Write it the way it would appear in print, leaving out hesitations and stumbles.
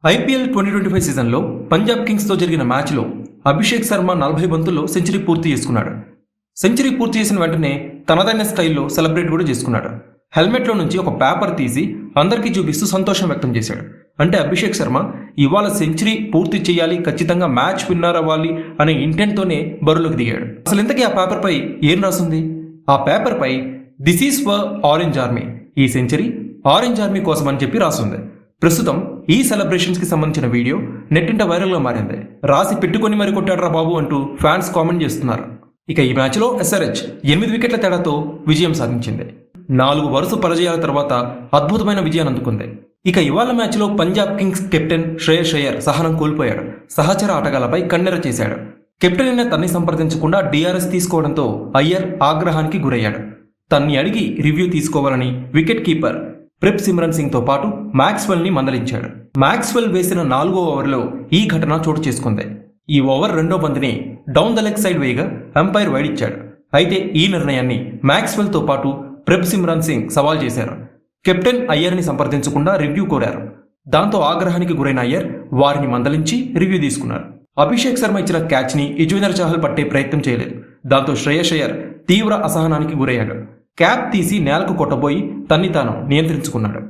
IPL 2025 సీజన్లో పంజాబ్ కింగ్స్తో జరిగిన మ్యాచ్లో అభిషేక్ శర్మ 40 బంతుల్లో సెంచరీ పూర్తి చేసుకున్నాడు. సెంచరీ పూర్తి చేసిన వెంటనే తనదైన స్టైల్లో సెలబ్రేట్ కూడా చేసుకున్నాడు. హెల్మెట్లో నుంచి ఒక పేపర్ తీసి అందరికీ చూపిస్తూ సంతోషం వ్యక్తం చేశాడు. అంటే అభిషేక్ శర్మ ఇవాళ సెంచరీ పూర్తి చేయాలి, ఖచ్చితంగా మ్యాచ్ విన్నర్ అవ్వాలి అనే ఇంటెంట్తోనే బరువులోకి దిగాడు. అసలు ఇంతకీ ఆ పేపర్పై ఏం రాసింది? ఆ పేపర్పై this is for orange army, ఈ సెంచరీ ఆరెంజ్ ఆర్మీ కోసం అని చెప్పి రాస్తుంది. ప్రస్తుతం ఈ సెలబ్రేషన్స్ కి సంబంధించిన వీడియో నెట్టింట వైరల్గా మారింది. రాసి పెట్టుకొని మరి కొట్టాడ్రా బాబు అంటూ ఫ్యాన్స్ కామెంట్ చేస్తున్నారు. ఇక ఈ మ్యాచ్లో ఎస్ఆర్హెచ్ 8 వికెట్ల తేడాతో విజయం సాధించింది. 4 వరుస పరాజయాల తర్వాత అద్భుతమైన విజయాన్ని అందుకుంది. ఇక ఇవాళ మ్యాచ్లో పంజాబ్ కింగ్స్ కెప్టెన్ శ్రేయస్ అయ్యర్ సహనం కోల్పోయాడు. సహచర ఆటగాళ్లపై కన్నెర చేశాడు. కెప్టెన్ అయిన తన్ని సంప్రదించకుండా డిఆర్ఎస్ తీసుకోవడంతో అయ్యర్ ఆగ్రహానికి గురయ్యాడు. తన్ని అడిగి రివ్యూ తీసుకోవాలని wicket keeper prep Simran Singh తో పాటు మ్యాక్స్వెల్ ని మందలించాడు. మ్యాక్స్వెల్ వేసిన 4వ ఓవర్లో ఈ ఘటన చోటు చేసుకుంది. ఈ ఓవర్ 2వ బంతిని డౌన్ ద లెగ్ సైడ్ వేయగా అంపైర్ వైడ్ ఇచ్చాడు. అయితే ఈ నిర్ణయాన్ని మ్యాక్స్వెల్ తో పాటు ప్రెప్ సిమ్రన్ సింగ్ సవాల్ చేశారు. కెప్టెన్ అయ్యర్ ని సంప్రదించకుండా రివ్యూ కోరారు. దాంతో ఆగ్రహానికి గురైన అయ్యర్ వారిని మందలించి రివ్యూ తీసుకున్నారు. అభిషేక్ శర్మ ఇచ్చిన క్యాచ్ ని యుజ్వేంద్ర చహల్ పట్టే ప్రయత్నం చేయలేదు. దాంతో శ్రేయస్ అయ్యర్ తీవ్ర అసహనానికి గురయ్యాడు. క్యాప్ తీసి నేలకు కొట్టబోయి తన్ని తాను నియంత్రించుకున్నాడు.